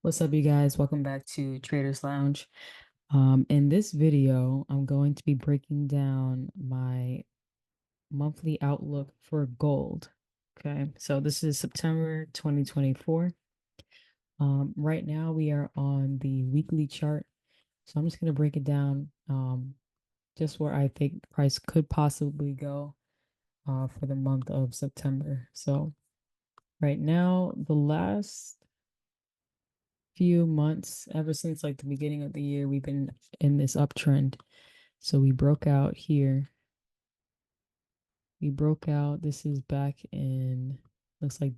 What's up, you guys? Welcome back to Traders Lounge. In this video, I'm going to be breaking down my monthly outlook for gold. Okay, so this is September 2024. Right now, we are on the weekly chart. So I'm just going to break it down just where I think price could possibly go for the month of September. So right now, the last few months, ever since like the beginning of the year, we've been in this uptrend. So we broke out here. We broke out. This is back in, looks like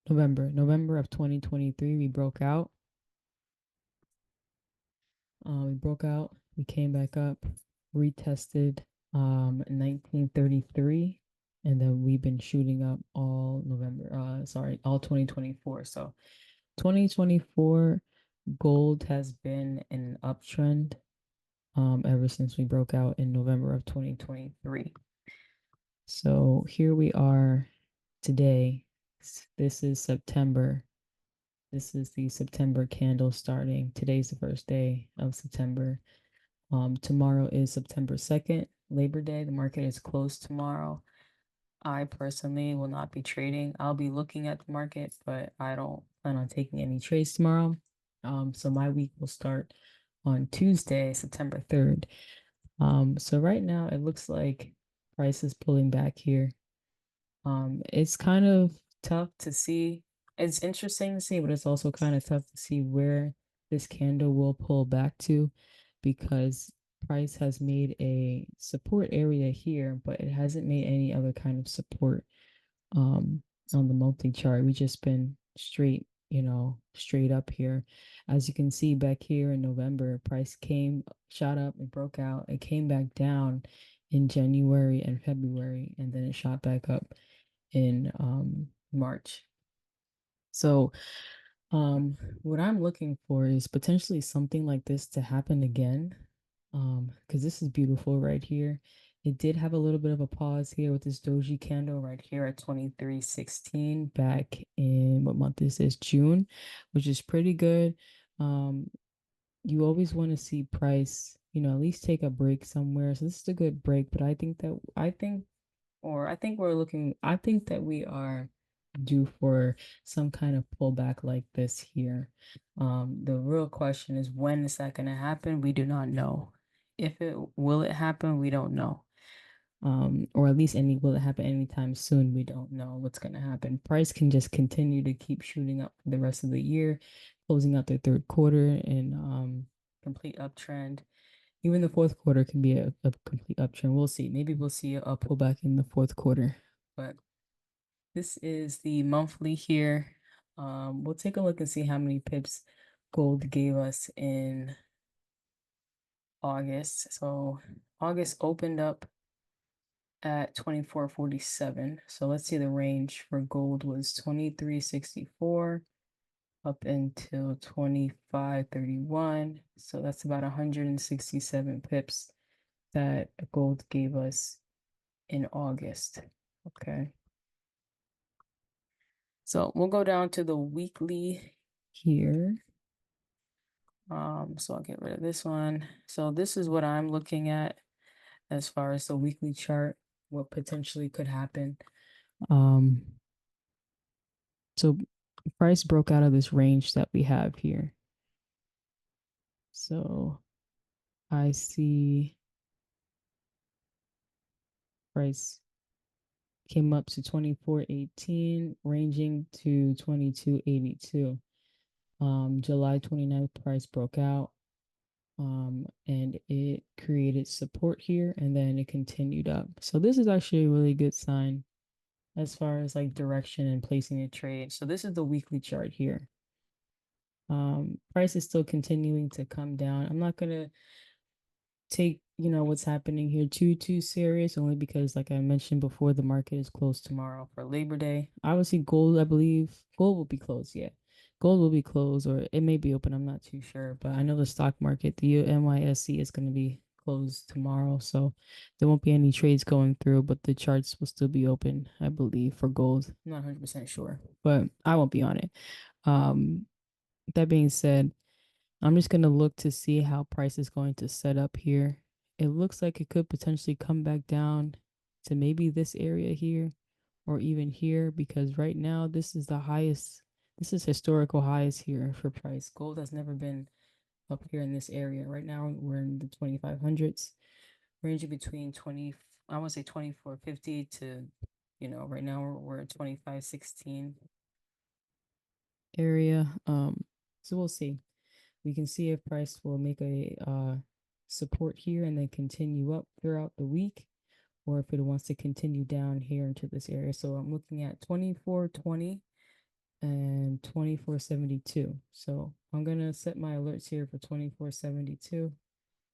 November of 2023. We broke out. We broke out. We came back up, retested 1933, and then we've been shooting up all November. Sorry, all 2024. So 2024 gold has been an uptrend ever since we broke out in November of 2023. So here we are today. This is September. This is the September candle starting. Today's the first day of September. Tomorrow is September 2nd, Labor Day. The market is closed tomorrow. I personally will not be trading. I'll be looking at the market, but I don't plan on taking any trades tomorrow. So my week will start on Tuesday, September 3rd. So right now it looks like price is pulling back here. It's kind of tough to see. It's interesting to see, but it's also kind of tough to see where this candle will pull back to because price has made a support area here, but it hasn't made any other kind of support um on the monthly chart. We just been straight, straight up here. As you can see back here in November, price came, shot up, and broke out. It came back down in January and February, and then it shot back up in March. So what I'm looking for is potentially something like this to happen again. Because this is beautiful right here. It did have a little bit of a pause here with this doji candle right here at 23.16 back in what month this is? June, which is pretty good. Um, you always want to see price, at least take a break somewhere. So this is a good break, but I think that we are due for some kind of pullback like this here. The real question is, when is that going to happen? We do not know. If it will it happen, we don't know. Or at least will it happen anytime soon? We don't know what's going to happen. Price can just continue to keep shooting up for the rest of the year, closing out the third quarter in complete uptrend. Even the fourth quarter can be a complete uptrend. We'll see. Maybe we'll see a pullback in the fourth quarter. But this is the monthly here. We'll take a look and see how many pips gold gave us in August. So August opened up at 24.47. So let's see, the range for gold was 23.64 up until 25.31. So that's about 167 pips that gold gave us in August. Okay. So we'll go down to the weekly here. So I'll get rid of this one. So this is what I'm looking at as far as the weekly chart, what potentially could happen. Um, so price broke out of this range that we have here. So I see price came up to 24.18, ranging to 22.82. July 29th, price broke out. And it created support here and then it continued up. So this is actually a really good sign as far as like direction and placing a trade. So this is the weekly chart here. Price is still continuing to come down. I'm not gonna take, what's happening here too serious, only because like I mentioned before, the market is closed tomorrow for Labor Day. Obviously gold, I believe gold will be closed, yeah. Gold will be closed or it may be open, I'm not too sure, but I know the stock market, the NYSE is going to be closed tomorrow, so there won't be any trades going through, but the charts will still be open, I believe, for gold. I'm not 100% sure, but I won't be on it. That being said, I'm just gonna look to see how price is going to set up here. It looks like it could potentially come back down to maybe this area here or even here because right now this is the highest, this is historical highs here for price. Gold has never been up here in this area. Right now we're in the 2500s, ranging between 20, I want to say 2450 to, right now we're at 2516 area. So we'll see. We can see if price will make a support here and then continue up throughout the week, or if it wants to continue down here into this area. So I'm looking at 2420 and 2472. So I'm gonna set my alerts here for 2472,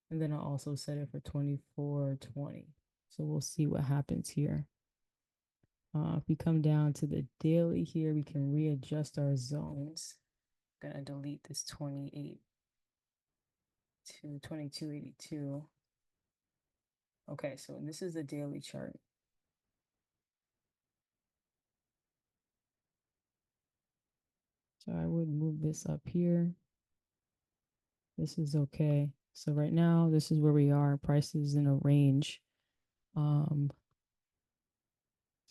and then I'll also set it for 2420. So we'll see what happens here. If we come down to the daily here, we can readjust our zones. I'm gonna delete this 28 to 2282. Okay, so this is the daily chart. So I would move this up here. This is okay. So right now, this is where we are. Price is in a range. So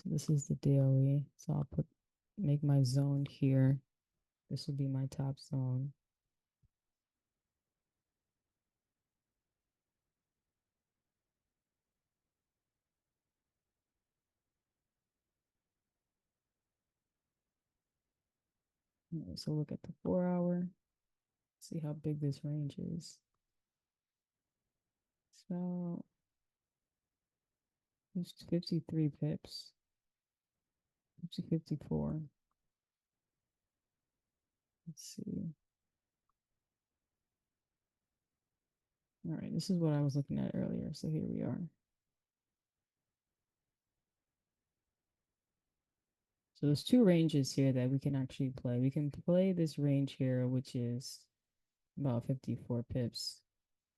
this is the daily. So I'll make my zone here. This will be my top zone. So look at the 4 hour. See how big this range is. So it's 53 pips. 54. Let's see. All right, this is what I was looking at earlier. So here we are. So there's two ranges here that we can actually play. We can play this range here, which is about 54 pips.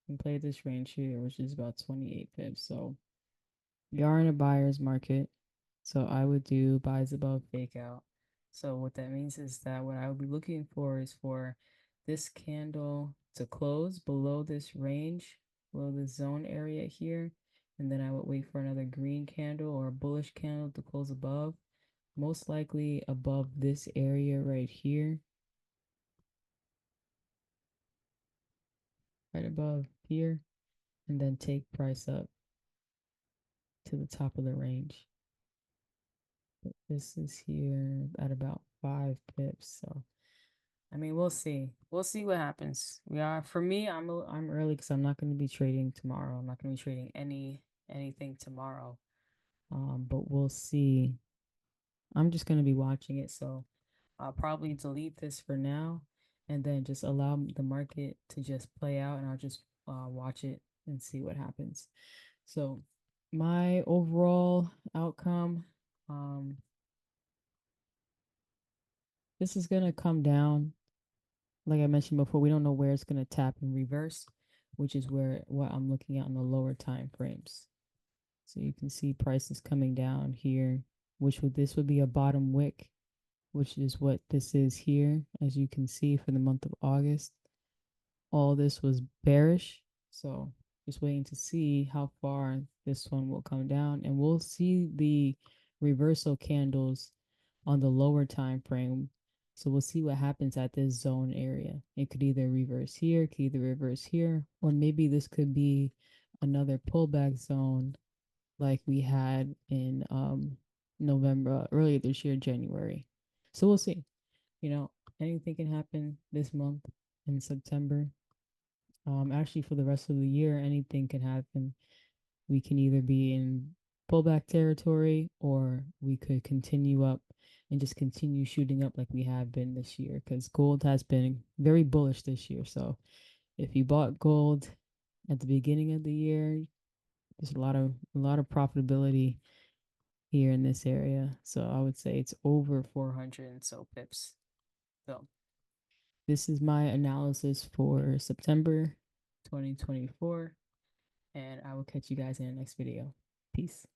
We can play this range here, which is about 28 pips. So we are in a buyer's market. So I would do buys above fake out. So what that means is that what I would be looking for is for this candle to close below this range, below the zone area here. And then I would wait for another green candle or a bullish candle to close above, most likely above this area right here, right above here, and then take price up to the top of the range. But this is here at about 5 pips. So I mean, we'll see. We'll see what happens. We are, for me, I'm early because I'm not going to be trading tomorrow. I'm not going to be trading anything tomorrow. But we'll see. I'm just going to be watching it, so I'll probably delete this for now and then just allow the market to just play out, and I'll just watch it and see what happens. So my overall outcome, um, this is going to come down. Like I mentioned before, we don't know where it's going to tap in reverse, which is where what I'm looking at in the lower time frames. So you can see prices coming down here, which this would be a bottom wick, which is what this is here. As you can see for the month of August, all this was bearish. So just waiting to see how far this one will come down, and we'll see the reversal candles on the lower time frame. So we'll see what happens at this zone area. It could either reverse here, could either reverse here, or maybe this could be another pullback zone like we had in November, earlier this year, January. So we'll see. Anything can happen this month in September. Actually, for the rest of the year, anything can happen. We can either be in pullback territory or we could continue up and just continue shooting up like we have been this year, because gold has been very bullish this year. So if you bought gold at the beginning of the year, there's a lot of profitability here in this area. So I would say it's over 400 and so pips. So this is my analysis for September 2024, and I will catch you guys in the next video. Peace.